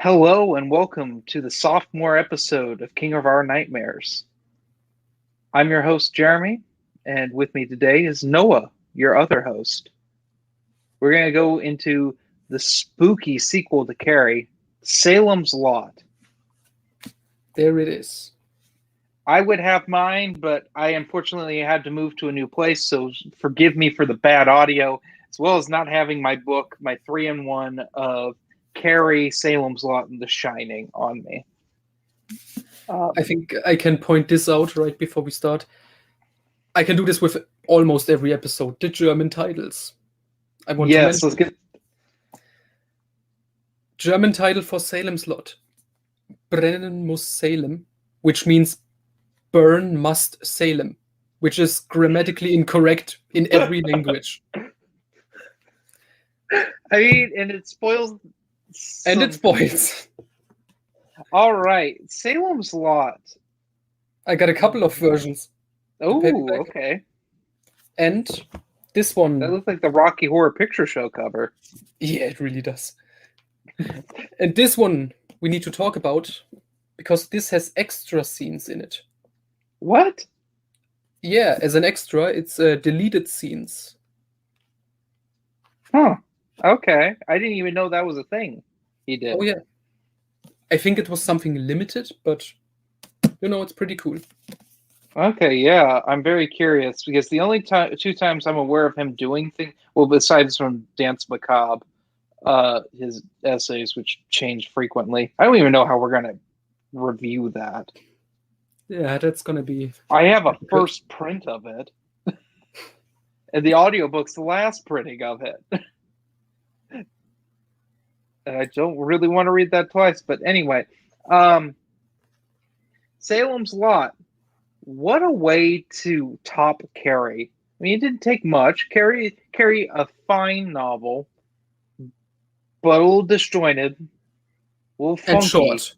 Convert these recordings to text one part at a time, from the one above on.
Hello and welcome to the sophomore episode of King of Our Nightmares. I'm your host, Jeremy, and with me today is Noah, your other host. We're going to go into the spooky sequel to Carrie, Salem's Lot. There it is. I would have mine, but I unfortunately had to move to a new place, so forgive me for the bad audio, as well as not having my book, my 3-in-1 of Carrie, Salem's Lot, and The Shining on me. I think I can point this out right before we start. I can do this with almost every episode. The German titles. I want to mention. Let's get German title for Salem's Lot. Brennen muss Salem, which means burn must Salem, which is grammatically incorrect in every language. I mean, and it spoils. And it spoils. All right, Salem's Lot. I got a couple of versions. Oh, okay. And this one. That looks like the Rocky Horror Picture Show cover. Yeah, it really does. And this one we need to talk about because this has extra scenes in it. What? Yeah, as an extra, it's deleted scenes. Huh. Okay. I didn't even know that was a thing he did. Oh, yeah. I think it was something limited, but, it's pretty cool. Okay, yeah. I'm very curious because the only two times I'm aware of him doing things, well, besides from Dance Macabre, his essays, which change frequently. I don't even know how we're going to review that. Yeah, that's going to be... I have a first print of it. And the audiobook's the last printing of it. And I don't really want to read that twice, but anyway. Salem's Lot. What a way to top Carrie. I mean, it didn't take much. Carrie, a fine novel, but a little disjointed, a little funky. And short.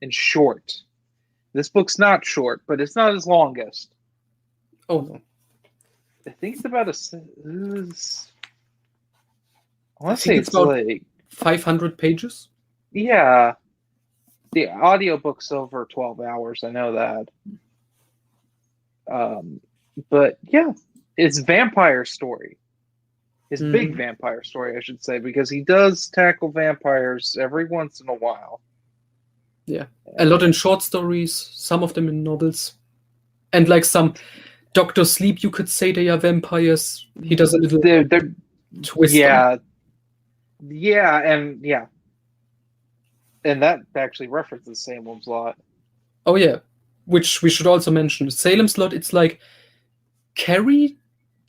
And short. This book's not short, but it's not his longest. Oh, no. I think it's about I want to say it's about like 500 pages. Yeah, the audiobook's over 12 hours. I know that. But yeah, it's vampire story. His big vampire story, I should say, because he does tackle vampires every once in a while. Yeah, a lot in short stories, some of them in novels, and like some Dr. Sleep, you could say they are vampires. He does a little twist. Yeah. Yeah, and that actually references Salem's Lot. Oh yeah, which we should also mention. Salem's Lot, it's like Carrie,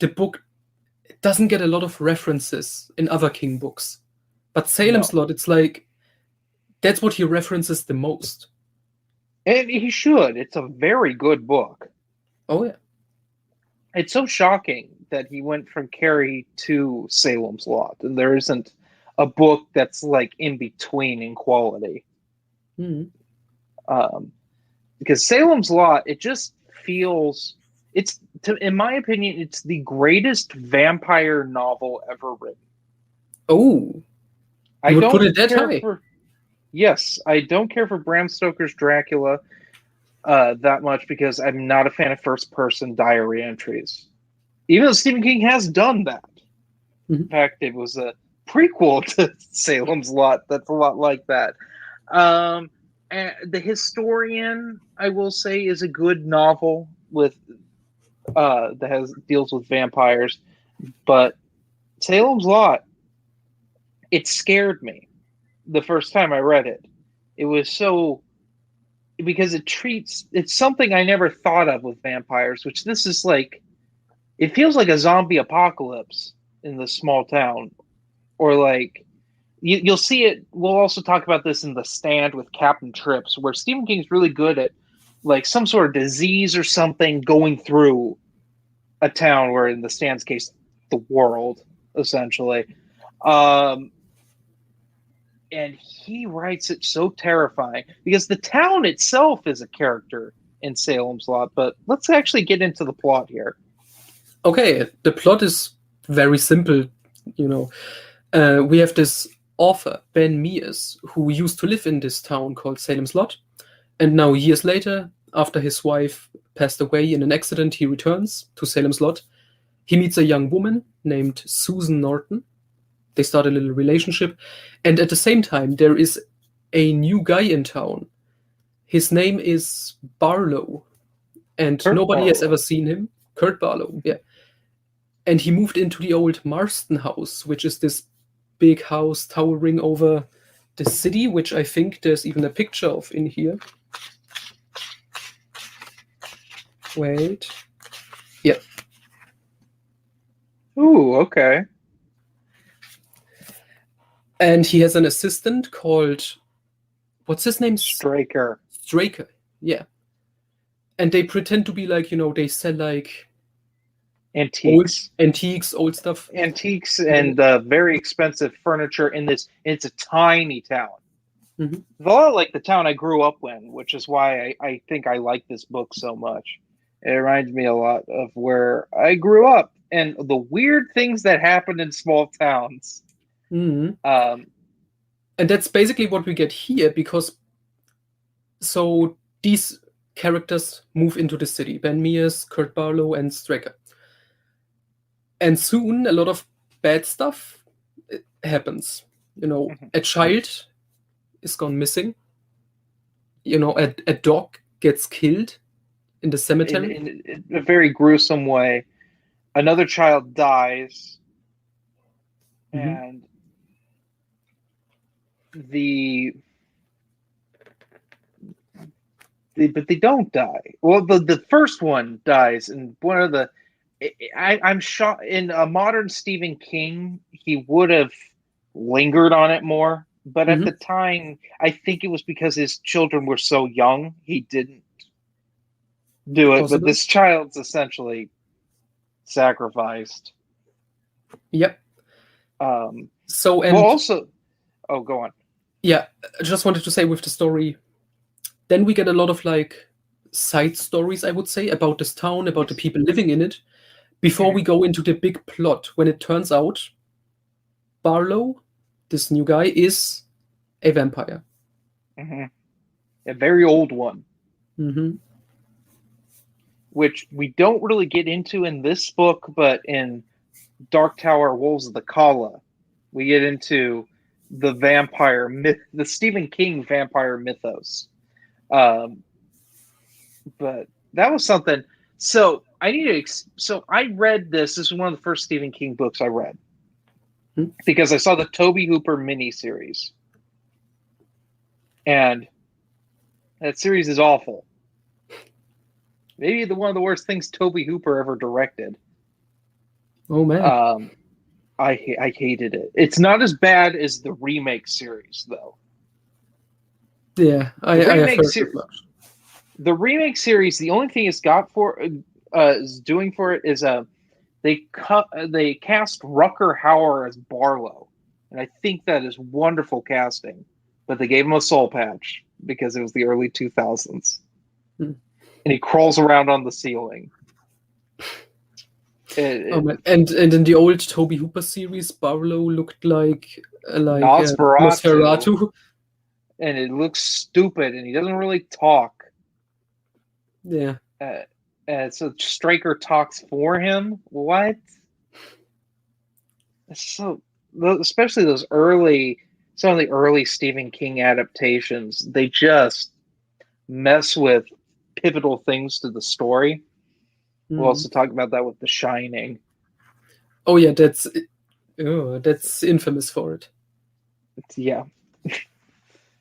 the book, doesn't get a lot of references in other King books. But Salem's Lot, it's like, that's what he references the most. And he should. It's a very good book. Oh yeah. It's so shocking that he went from Carrie to Salem's Lot, and there isn't a book that's like in between in quality. Because Salem's Lot, it just feels, in my opinion, it's the greatest vampire novel ever written. Oh, I would put it that high. Yes, I don't care for Bram Stoker's Dracula that much because I'm not a fan of first-person diary entries. Even though Stephen King has done that. In fact, it was a prequel to Salem's Lot that's a lot like that. And The Historian, I will say, is a good novel with that deals with vampires. But Salem's Lot, it scared me the first time I read it. It was so... because it's something I never thought of with vampires, which this is like... It feels like a zombie apocalypse in this small town. Or like, you'll see it, we'll also talk about this in The Stand with Captain Trips, where Stephen King's really good at like some sort of disease or something going through a town, where in The Stand's case, the world, essentially. And he writes it so terrifying, because the town itself is a character in Salem's Lot, but let's actually get into the plot here. Okay, the plot is very simple, We have this author Ben Mears, who used to live in this town called Salem's Lot, and now years later, after his wife passed away in an accident, he returns to Salem's Lot. He meets a young woman named Susan Norton. They start a little relationship, and at the same time, there is a new guy in town. His name is Barlow, and Kurt nobody has Barlow. ever seen him. Kurt Barlow, yeah. And he moved into the old Marston House, which is this big house towering over the city, which I think there's even a picture of in here. Wait. Yeah. Ooh, okay. And he has an assistant called, what's his name? Straker. Straker, yeah. And they pretend to be like, they sell like Antiques. old stuff. Antiques and very expensive furniture in this. It's a tiny town. Mhm. A lot like the town I grew up in, which is why I think I like this book so much. It reminds me a lot of where I grew up and the weird things that happen in small towns. Mhm. And that's basically what we get here, because so these characters move into the city: Ben Mears, Kurt Barlow, and Straker. And soon a lot of bad stuff happens. A child is gone missing. A dog gets killed in the cemetery. In a very gruesome way. Another child dies. Mhm. And but they don't die. Well, the first one dies, and one of the I'm shocked. In a modern Stephen King, he would have lingered on it more. But at the time, I think it was because his children were so young, he didn't do it. Possible. But this child's essentially sacrificed. Yep. Oh, go on. Yeah, I just wanted to say with the story, then we get a lot of like side stories, I would say, about this town, about the people living in it, before we go into the big plot, when it turns out Barlow, this new guy, is a vampire. A very old one. Mm-hmm. Which we don't really get into in this book, but in Dark Tower Wolves of the Kala, we get into the vampire myth, the Stephen King vampire mythos. But that was something. So I read this. This is one of the first Stephen King books I read because I saw the Tobe Hooper miniseries, and that series is awful. Maybe one of the worst things Tobe Hooper ever directed. Oh man, I hated it. It's not as bad as the remake series, though. Yeah, I have heard that much. The remake series, the only thing it's got for is doing for it is they cast Rutger Hauer as Barlow, and I think that is wonderful casting. But they gave him a soul patch because it was the early 2000s, and he crawls around on the ceiling. And in the old Tobe Hooper series, Barlow looked like Nosferatu, and it looks stupid, and he doesn't really talk. Yeah. So Straker talks for him. What? So, especially some of the early Stephen King adaptations, they just mess with pivotal things to the story. We'll also talk about that with The Shining. Oh yeah, that's infamous for it. Yeah.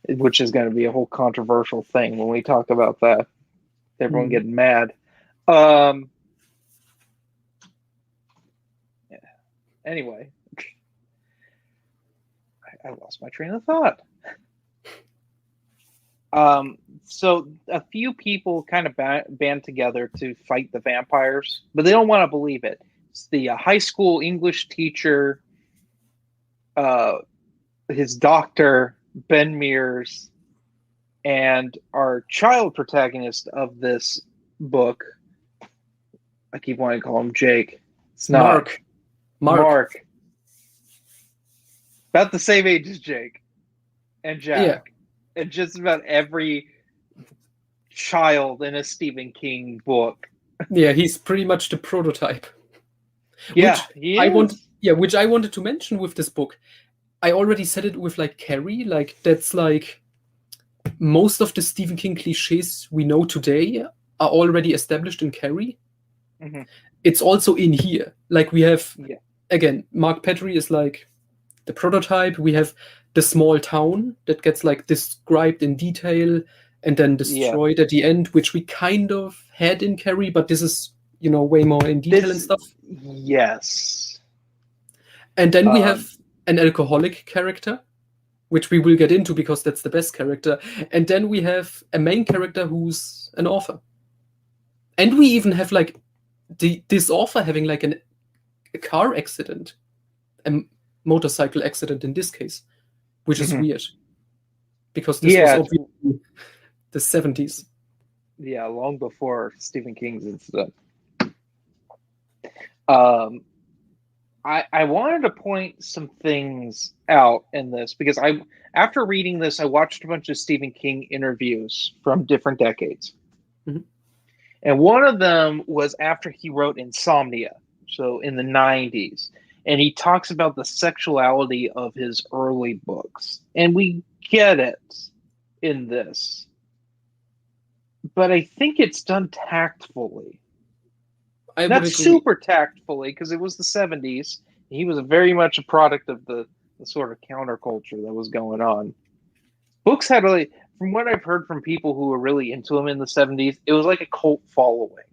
Which is going to be a whole controversial thing when we talk about that. Everyone getting mad. Yeah. Anyway, I lost my train of thought. So a few people kind of band together to fight the vampires, but they don't want to believe it. It's the high school English teacher, his doctor, Ben Mears, and our child protagonist of this book. I keep wanting to call him Jake. It's not Mark. Mark. about the same age as Jake and Jack, Yeah. and just about every child in a Stephen King book. Yeah, he's pretty much the prototype. Yeah, he is. Which I wanted to mention with this book. I already said it with like Carrie, like that's like most of the Stephen King cliches we know today are already established in Carrie. Mm-hmm. It's also in here. Like we have, Yeah. again, Mark Petrie is like the prototype. We have the small town that gets like described in detail and then destroyed at the end, which we kind of had in Carrie, but this is, way more in detail and stuff. Yes. And then we have an alcoholic character, which we will get into because that's the best character. And then we have a main character who's an author. And we even have like this author having like a car accident, a motorcycle accident in this case, which is weird. Because this was obviously the 70s. Yeah, long before Stephen King's incident. I wanted to point some things out in this because after reading this, I watched a bunch of Stephen King interviews from different decades. Mm-hmm. And one of them was after he wrote Insomnia, so in the 90s. And he talks about the sexuality of his early books. And we get it in this. But I think it's done tactfully. Not super tactfully, because it was the 70s. He was very much a product of the sort of counterculture that was going on. Books had, from what I've heard from people who were really into him in the 70s, it was like a cult following.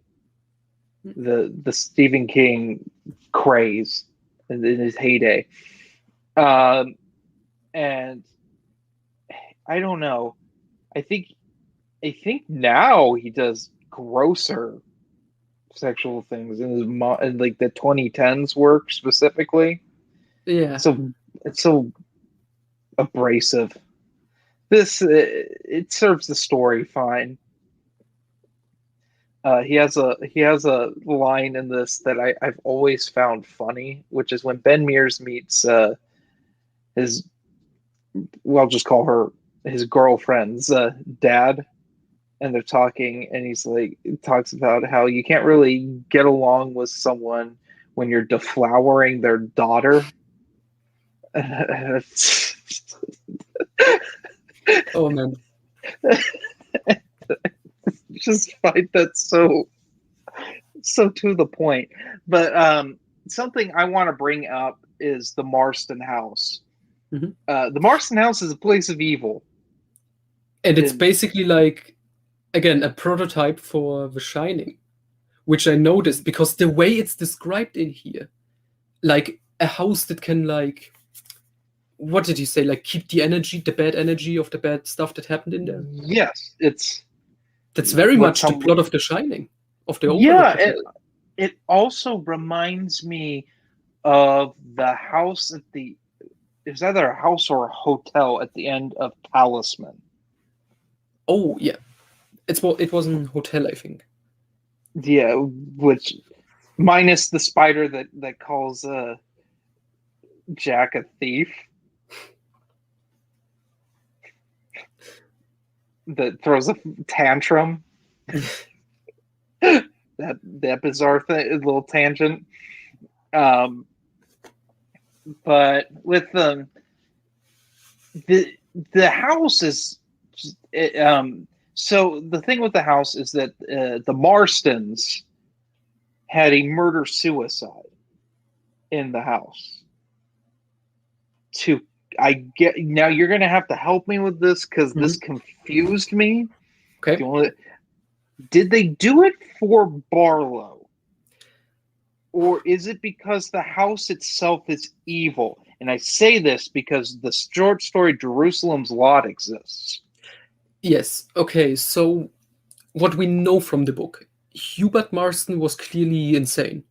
The Stephen King craze in his heyday. And I don't know. I think now he does grosser sexual things in like the 2010s work specifically. Yeah. So it's so abrasive. This it serves the story fine. He has a line in this that I've always found funny, which is when Ben Mears meets his, well, I'll just call her his girlfriend's dad. And they're talking, and he talks about how you can't really get along with someone when you're deflowering their daughter. Oh man, just find that so to the point. But something I want to bring up is the Marston House. Mm-hmm. The Marston House is a place of evil, and it's basically like, again, a prototype for The Shining, which I noticed because the way it's described in here, like a house that can, like, what did he say? Like keep the bad energy of the bad stuff that happened in there. Yes, that's very much the plot of The Shining, of the it also reminds me of the house it was either a house or a hotel at the end of Talisman. Oh yeah. It was a hotel, I think. Yeah, which minus the spider that calls Jack a thief. That throws a tantrum. that bizarre little tangent. But with the house is so the thing with the house is that the Marstons had a murder-suicide in the house. Now you're going to have to help me with this because this confused me. Okay. Did they do it for Barlow? Or is it because the house itself is evil? And I say this because the short story Jerusalem's Lot exists. Yes. Okay. So what we know from the book, Hubert Marston was clearly insane.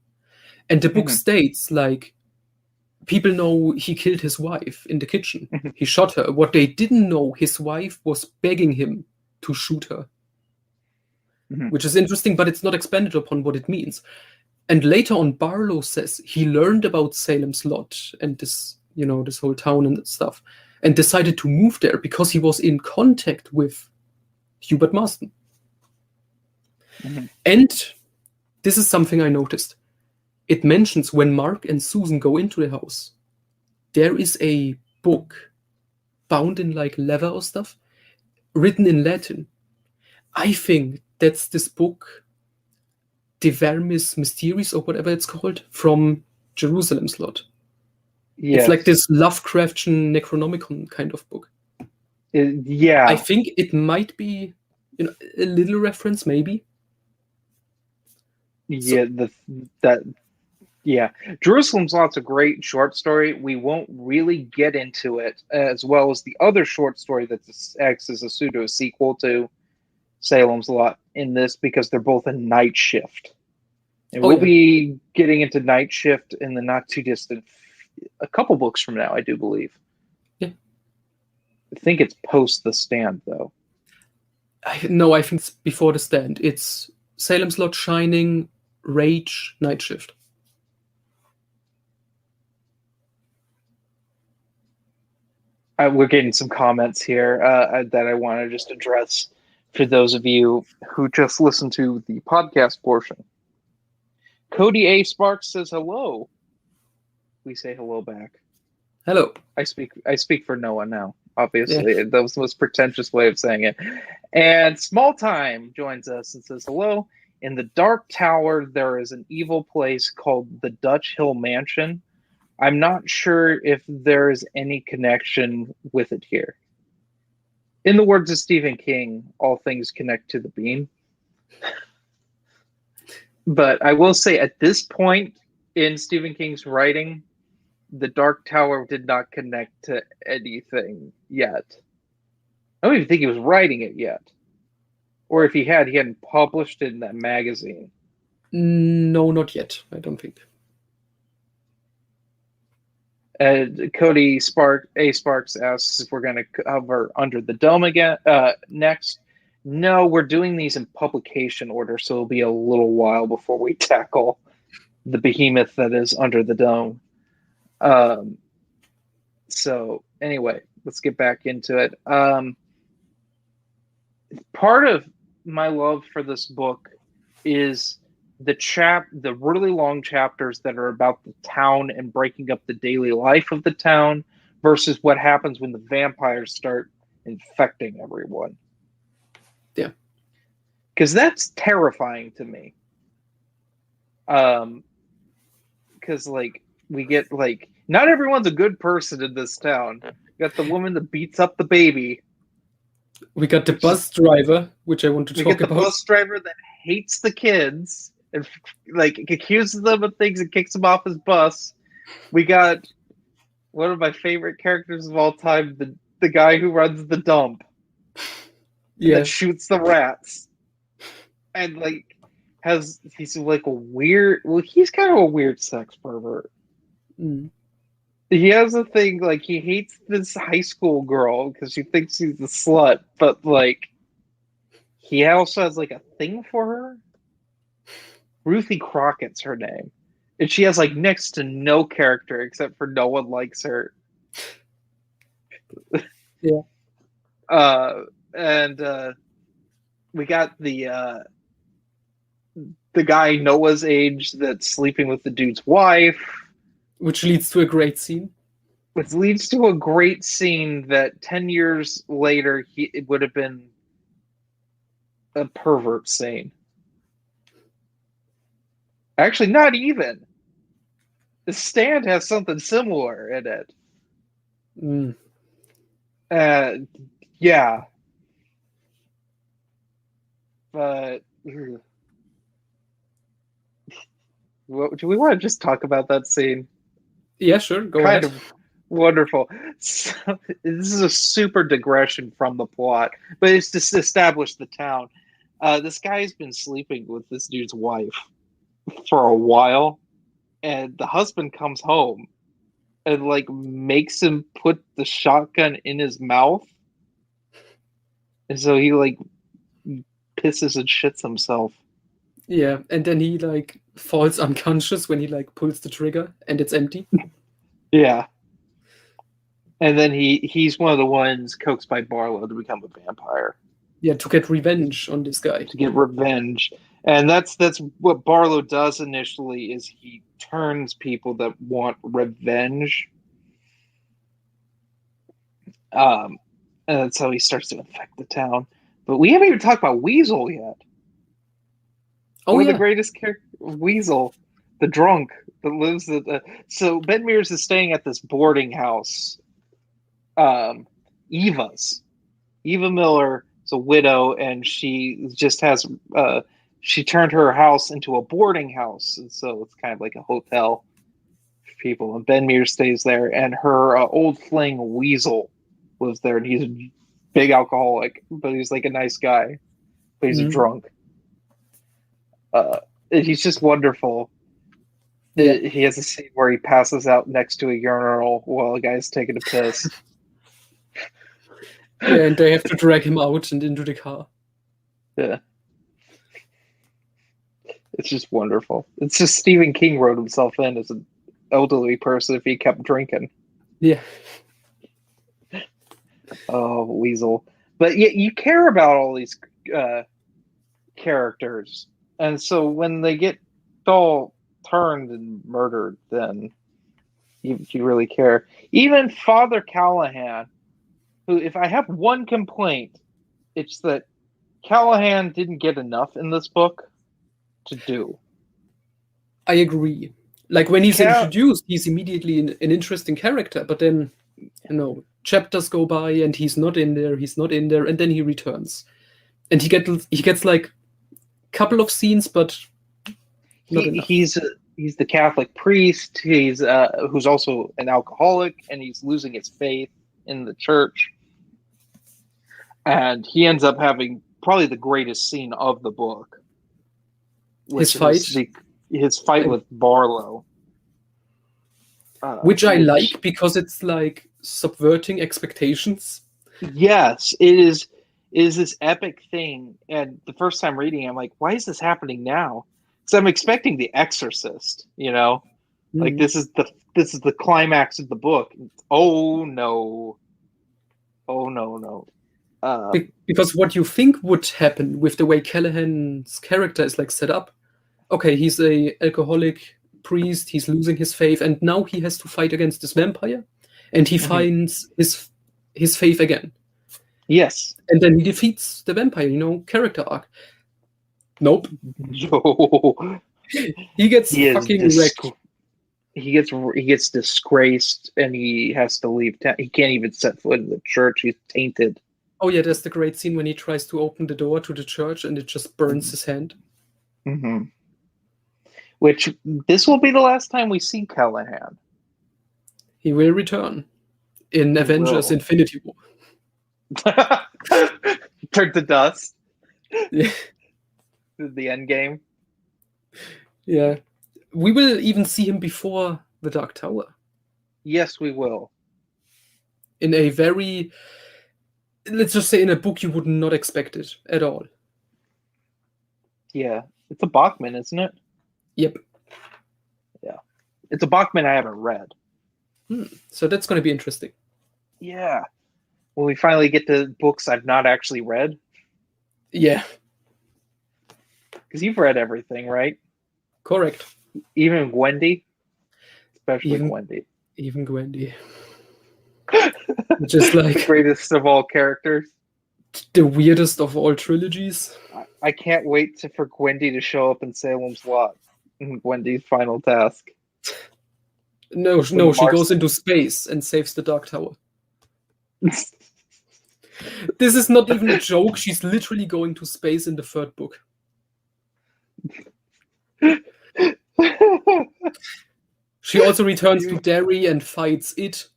And the book states, like, people know he killed his wife in the kitchen. He shot her. What they didn't know, his wife was begging him to shoot her. Which is interesting, but it's not expanded upon what it means. And later on, Barlow says he learned about Salem's Lot and this this whole town and stuff, and decided to move there because he was in contact with Hubert Marston. Mm-hmm. And this is something I noticed. It mentions when Mark and Susan go into the house, there is a book bound in like leather or stuff, written in Latin. I think that's this book, De Vermis Mysteries, or whatever it's called, from Jerusalem's Lot. Yes. It's like this Lovecraftian Necronomicon kind of book. Yeah. I think it might be a little reference, maybe. Yeah, Jerusalem's Lot's a great short story. We won't really get into it, as well as the other short story that acts as a pseudo sequel to Salem's Lot in this, because they're both a Night Shift. And we'll be getting into Night Shift in the not too distant, a couple books from now, I do believe. Yeah. I think it's post The Stand, though. No, I think it's before The Stand. It's Salem's Lot, Shining, Rage, Night Shift. We're getting some comments here that I want to just address for those of you who just listened to the podcast portion. Cody A. Sparks says hello. We say hello back. Hello. I speak for Noah now, obviously. Yeah. That was the most pretentious way of saying it. And Small Time joins us and says hello. In the Dark Tower, there is an evil place called the Dutch Hill Mansion. I'm not sure if there is any connection with it here. In the words of Stephen King, all things connect to the beam. But I will say, at this point in Stephen King's writing, the Dark Tower did not connect to anything yet. I don't even think he was writing it yet. Or if he hadn't published it in that magazine. No, not yet. I don't think. Cody Sparks asks if we're going to cover Under the Dome again next. No, we're doing these in publication order, so it'll be a little while before we tackle the behemoth that is Under the Dome. So anyway, let's get back into it. Part of my love for this book is the really long chapters that are about the town and breaking up the daily life of the town versus what happens when the vampires start infecting everyone. Yeah. Because that's terrifying to me. Because we get not everyone's a good person in this town. We got the woman that beats up the baby. We got the bus driver, which I want to talk about. We get the bus driver that hates the kids and accuses them of things and kicks them off his bus. We got one of my favorite characters of all time, the guy who runs the dump. Yeah. That shoots the rats. And he's a weird, he's kind of a weird sex pervert. Mm. He has a thing, he hates this high school girl because she thinks he's a slut, but he also has a thing for her. Ruthie Crockett's her name. And she has next to no character except for no one likes her. Yeah. And we got the guy Noah's age that's sleeping with the dude's wife. Which leads to a great scene. Which leads to a great scene that 10 years later it would have been a pervert scene. Actually, not even. The Stand has something similar in it. Mm. Yeah. But do we want to just talk about that scene? Yeah, sure. Go ahead. Kind of wonderful. So, this is a super digression from the plot, but it's just to establish the town. This guy's been sleeping with this dude's wife for a while, and the husband comes home and makes him put the shotgun in his mouth, and so he pisses and shits himself. Yeah, and then he falls unconscious when he pulls the trigger and it's empty. Yeah. And then he's one of the ones coaxed by Barlow to become a vampire. Yeah, to get revenge on this guy. To get revenge. And that's what Barlow does initially, is he turns people that want revenge. And that's how he starts to infect the town. But we haven't even talked about Weasel yet. Oh, One of yeah. the greatest characters, Weasel, the drunk that lives at so Ben Mears is staying at this boarding house. Eva's. Eva Miller is a widow, and she just has she turned her house into a boarding house, and so it's kind of like a hotel for people. And Ben Mears stays there, and her old fling Weasel lives there, and he's a big alcoholic, but he's like a nice guy, but he's a drunk. He's just wonderful. Yeah. He has a scene where he passes out next to a urinal while a guy's taking a piss. Yeah, and they have to drag him out and into the car. Yeah. It's just wonderful. It's just Stephen King wrote himself in as an elderly person if he kept drinking. Yeah. Oh, Weasel. But yet you care about all these characters. And so when they get all turned and murdered, then you really care. Even Father Callahan, who, if I have one complaint, it's that Callahan didn't get enough in this book to do. I agree. Like, when he's introduced, he's immediately an interesting character, but then, chapters go by and he's not in there, and then he returns. And he gets like a couple of scenes, but not enough. He's the Catholic priest, he's who's also an alcoholic, and he's losing his faith in the church. And he ends up having probably the greatest scene of the book. His fight? His fight with Barlow. Which I like, because it's like subverting expectations. Yes, it is this epic thing. And the first time reading it, I'm like, why is this happening now? Because I'm expecting The Exorcist, like this is the climax of the book. Oh no. Because what you think would happen with the way Callahan's character is like set up. Okay, he's a alcoholic priest, he's losing his faith, and now he has to fight against this vampire, and he finds his faith again. Yes. And then he defeats the vampire, character arc. Nope. No. He gets fucking wrecked. He gets disgraced, and he has to leave town. He can't even set foot in the church. He's tainted. Oh yeah, there's the great scene when he tries to open the door to the church, and it just burns his hand. Mm-hmm. Which, this will be the last time we see Callahan. He will return in Avengers Infinity War. Turned to dust. Yeah. The end game. Yeah. We will even see him before the Dark Tower. Yes, we will. In a very, let's just say, in a book you would not expect it at all. Yeah. It's a Bachman, isn't it? Yep. Yeah. It's a Bachman I haven't read. So that's going to be interesting. Yeah. When we finally get to books I've not actually read. Yeah. Because you've read everything, right? Correct. Even Gwendy? Especially Gwendy. Even Gwendy. Just like the greatest of all characters. The weirdest of all trilogies. I can't wait for Gwendy to show up in Salem's Lot. Gwendy's final task. No, she goes into space and saves the Dark Tower. This is not even a joke. She's literally going to space in the third book. She also returns to Derry and fights it.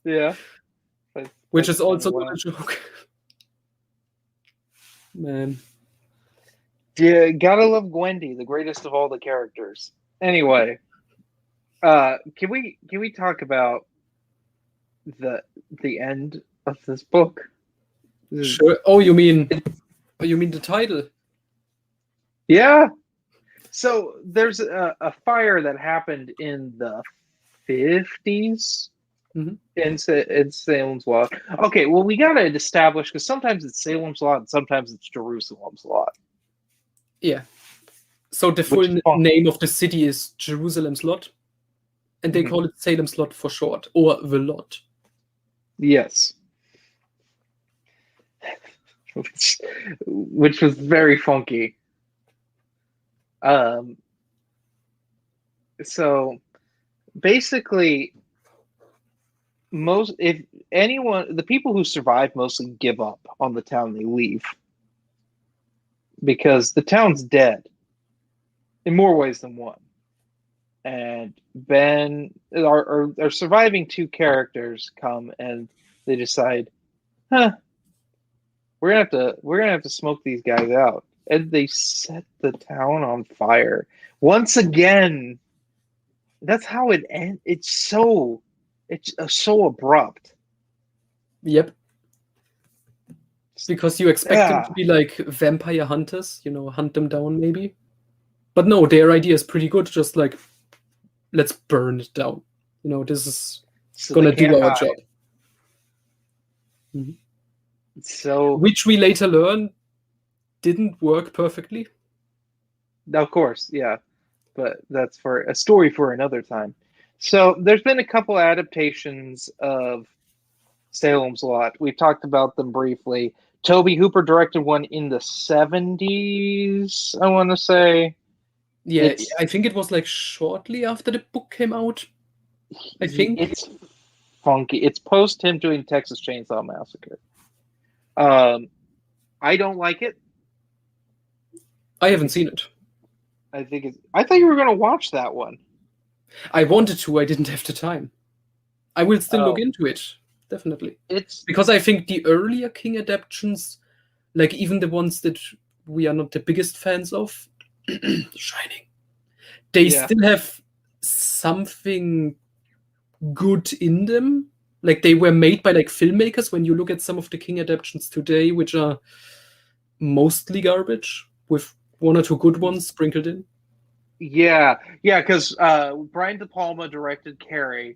Yeah. Which is also not a joke. Man. Yeah, gotta love Gwendy, the greatest of all the characters. Anyway, can we talk about the end of this book? Sure. Oh, you mean the title? Yeah. So there's a fire that happened in the 50s, in Salem's Lot. Okay, well, we got to establish, because sometimes it's Salem's Lot and sometimes it's Jerusalem's Lot. Yeah. So the full name of the city is Jerusalem's Lot, and they call it Salem's Lot for short, or the Lot. Yes. Which was very funky. So basically, the people who survive mostly give up on the town. They leave because the town's dead in more ways than one. And Ben, our surviving two characters come and they decide, we're gonna have to smoke these guys out. And they set the town on fire once again. That's how it ends. It's so abrupt. Yep. Because you expect them to be like vampire hunters, hunt them down maybe. But no, their idea is pretty good. Just like, let's burn it down. This is gonna do our job. Mm-hmm. So, which we later learn didn't work perfectly. Of course, yeah. But that's for a story for another time. So there's been a couple adaptations of Salem's Lot. We've talked about them briefly. Tobe Hooper directed one in the 70s, I want to say. Yeah, I think it was like shortly after the book came out. I think. It's funky. It's post him doing Texas Chainsaw Massacre. I don't like it. I haven't seen it. I thought you were going to watch that one. I wanted to. I didn't have the time. I will still look into it. Definitely. It's because I think the earlier King adaptations, like even the ones that we are not the biggest fans of, Shining, they still have something good in them. Like they were made by like filmmakers. When you look at some of the King adaptations today, which are mostly garbage, with one or two good ones sprinkled in. Yeah, because Brian De Palma directed Carrie,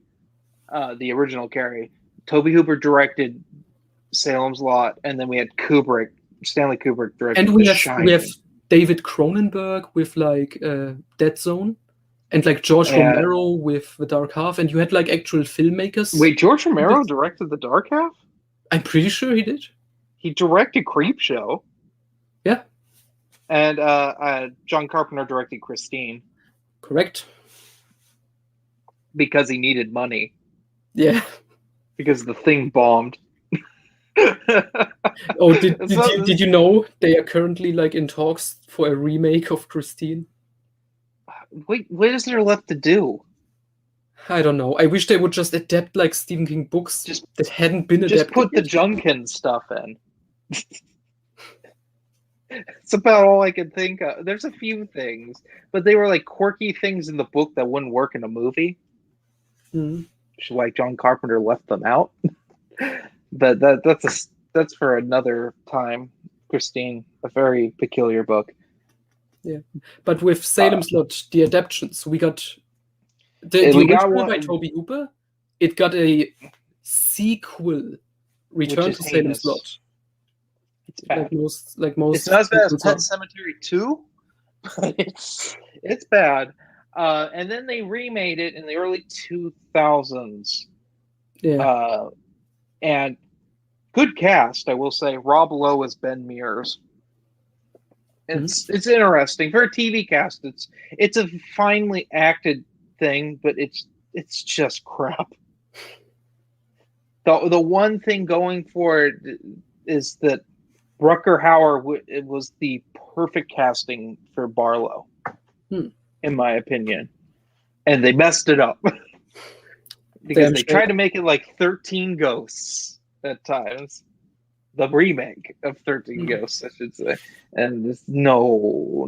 the original Carrie. Tobe Hooper directed Salem's Lot, and then we had Stanley Kubrick directed. And we have David Cronenberg with like Dead Zone, and like George Romero with The Dark Half, and you had like actual filmmakers. Wait, George Romero directed The Dark Half? I'm pretty sure he did. He directed Creepshow. Yeah. And John Carpenter directed Christine. Correct. Because he needed money. Yeah. Because the thing bombed. Oh, did you know they are currently like in talks for a remake of Christine? Wait, what is there left to do? I don't know. I wish they would just adapt like Stephen King books that hadn't been adapted. Just put the Junkin stuff in. It's about all I can think of. There's a few things, but they were like quirky things in the book that wouldn't work in a movie. Mm-hmm. Like John Carpenter left them out. But that's for another time. Christine, a very peculiar book. Yeah, but with Salem's Lot, the adaptations, we got the original by Tobe Hooper. It got a sequel, Return to Salem's Lot. It's bad. Like most. It's not as bad as Pet Sematary 2, but it's bad. And then they remade it in the early 2000s. Yeah. And good cast, I will say. Rob Lowe as Ben Mears. It's interesting for a TV cast. It's a finely acted thing, but it's just crap. The one thing going for it is that Rutger Hauer was the perfect casting for Barlow, in my opinion, and they messed it up because they tried to make it like 13 Ghosts at times. The remake of 13 Ghosts, I should say. And just, no.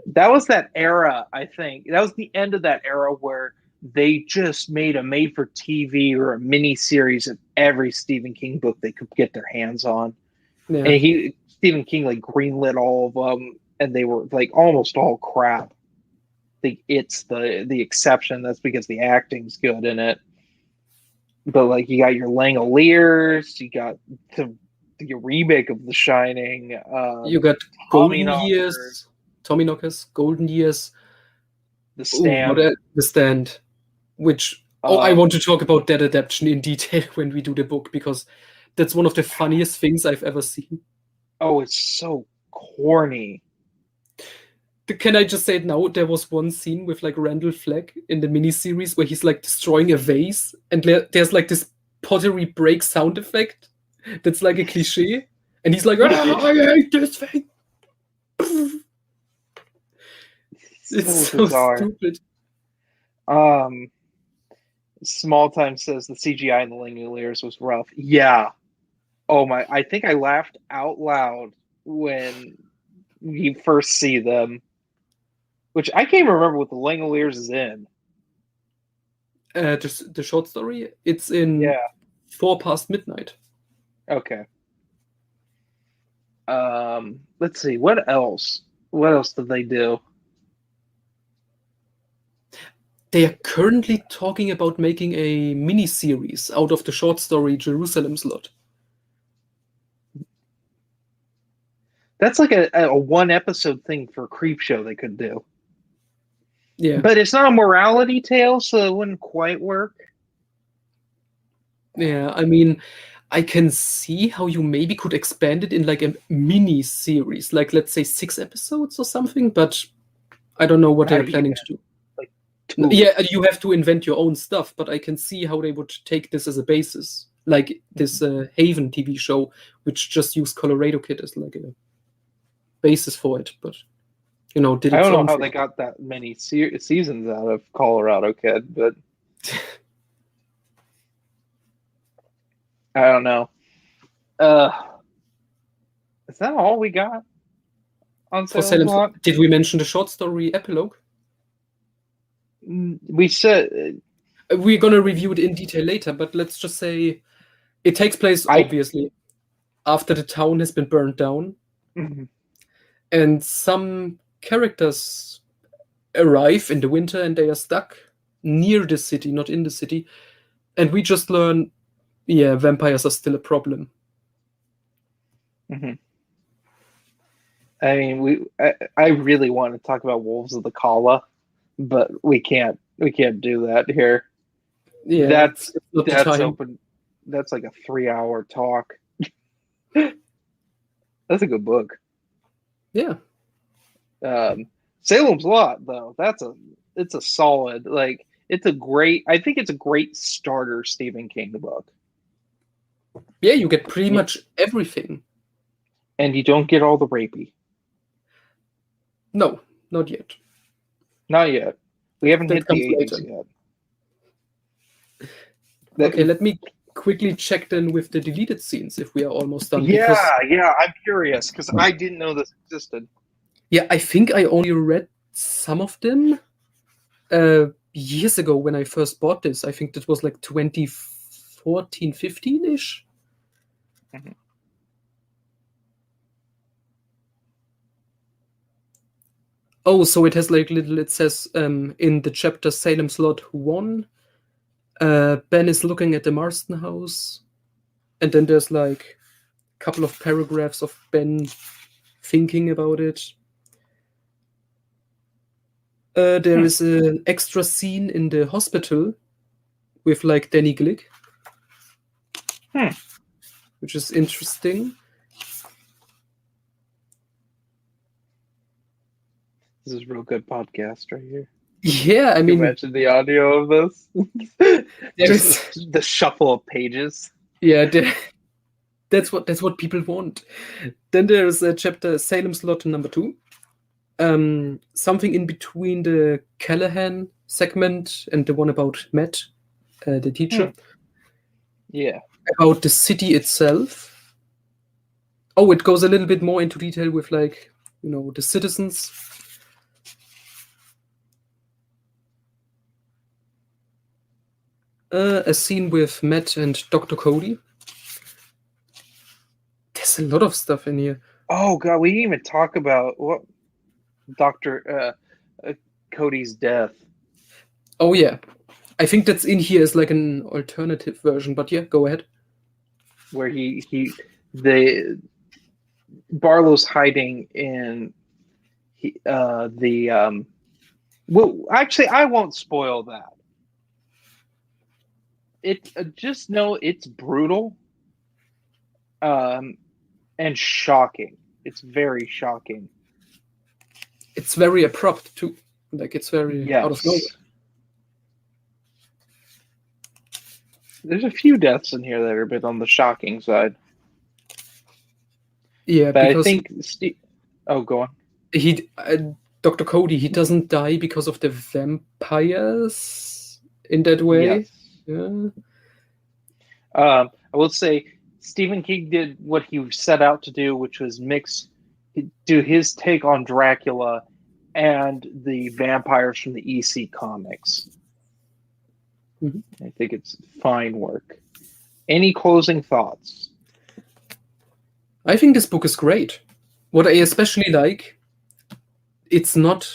That was that era, I think. That was the end of that era where they just made a made-for-TV or a mini-series of every Stephen King book they could get their hands on. Yeah. And Stephen King like greenlit all of them, and they were like almost all crap. It's the exception. That's because the acting's good in it. But like you got your Langoliers, you got the remake of The Shining. You got Tommy Golden Years, Tommyknockers, Golden Years. The Oh, Stand. The Stand. Which I want to talk about that adaptation in detail when we do the book, because that's one of the funniest things I've ever seen. Oh, it's so corny. Can I just say it now? There was one scene with like Randall Flagg in the miniseries where he's like destroying a vase, and there's like this pottery break sound effect that's like a cliche, and he's like, I hate this thing. It's so stupid. Small Time says the CGI in the Langoliers was rough. Yeah. Oh my! I think I laughed out loud when you first see them. Which I can't remember what the Langoliers is in. The short story? It's in 4 Past Midnight. Okay. Let's see. What else? What else did they do? They are currently talking about making a mini-series out of the short story Jerusalem's Lot. That's like a one-episode thing for a creep show they could do. Yeah. But it's not a morality tale, so it wouldn't quite work. Yeah, I mean, I can see how you maybe could expand it in like a mini series, like let's say 6 episodes or something, but I don't know what they're planning to do. Like 2. Yeah, you have to invent your own stuff, but I can see how they would take this as a basis. Like this Haven TV show, which just used Colorado Kid as like a basis for it, but did it. I don't know how they got that many seasons out of Colorado Kid, but I don't know. Is that all we got on Salem's Lot? Did we mention the short story Epilogue? We said we're gonna review it in detail later, but let's just say it takes place obviously after the town has been burned down, and some characters arrive in the winter and they are stuck near the city, not in the city, and we just learn, vampires are still a problem. I mean, I really want to talk about Wolves of the Kala, but we can't do that here. Yeah, that's open. That's like a 3-hour talk. That's a good book. Yeah. Salem's Lot, though, it's a solid, like, I think it's a great starter Stephen King book. Yeah, you get pretty much everything. And you don't get all the rapey. No, not yet. Not yet. We haven't hit the 80s yet. Okay, let me quickly check then with the deleted scenes if we are almost done. Yeah, I'm curious because I didn't know this existed. Yeah, I think I only read some of them years ago when I first bought this. I think that was like 2014, 15-ish. Oh, so it has like it says in the chapter Salem's Lot 1, Ben is looking at the Marston House, and then there's like a couple of paragraphs of Ben thinking about it. There is an extra scene in the hospital with like Danny Glick, which is interesting. This is a real good podcast right here. Yeah, I mean, imagine the audio of this. Just the shuffle of pages. Yeah, that's what people want. Then there's a chapter Salem's Lot number 2. Something in between the Callahan segment and the one about Matt, the teacher. Yeah. About the city itself. Oh, it goes a little bit more into detail with like, the citizens. A scene with Matt and Dr. Cody. There's a lot of stuff in here. Oh god, we didn't even talk about what Dr. Cody's death. Oh yeah. I think that's in here as like an alternative version, but yeah, go ahead. Where Barlow's hiding in well, actually, I won't spoil that. Just know it's brutal, and shocking. It's very shocking. It's very abrupt too. Like it's very out of nowhere. There's a few deaths in here that are a bit on the shocking side. Yeah, but because I think oh, go on. Dr. Cody, he doesn't die because of the vampires in that way. Yes. Yeah. I will say Stephen King did what he set out to do, which was do his take on Dracula and the vampires from the EC comics. Mm-hmm. I think it's fine work. Any closing thoughts? I think this book is great. What I especially like, it's not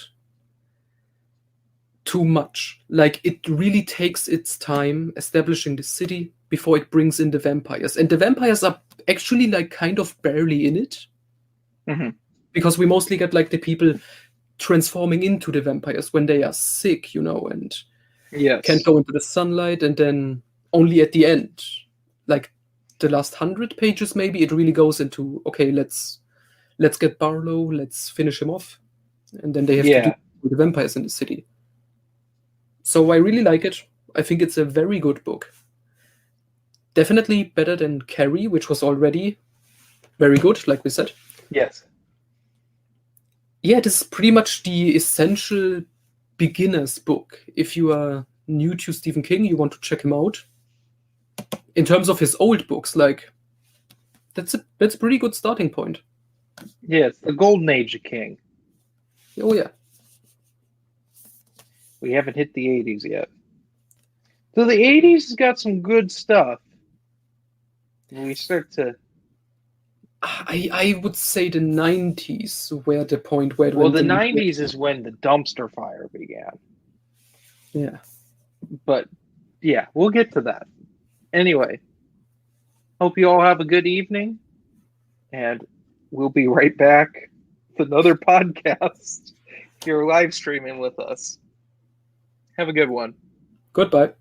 too much. Like, it really takes its time establishing the city before it brings in the vampires. And the vampires are actually like kind of barely in it. Mm-hmm. Because we mostly get like the people transforming into the vampires when they are sick, and can't go into the sunlight, and then only at the end, like the last 100 pages maybe, it really goes into, okay, let's get Barlow, let's finish him off, and then they have to do the vampires in the city. So I really like it. I think it's a very good book. Definitely better than Carrie, which was already very good, like we said. Yes. Yeah, this is pretty much the essential beginner's book. If you are new to Stephen King, you want to check him out. In terms of his old books, like that's a pretty good starting point. Yeah, it's the golden age of King. Oh yeah. We haven't hit the 80s yet. So the 80s has got some good stuff. We start to... I would say the 90s were the point where... Well, the 90s is when the dumpster fire began. Yeah. But, yeah, we'll get to that. Anyway, hope you all have a good evening. And we'll be right back with another podcast. If you're live streaming with us. Have a good one. Goodbye.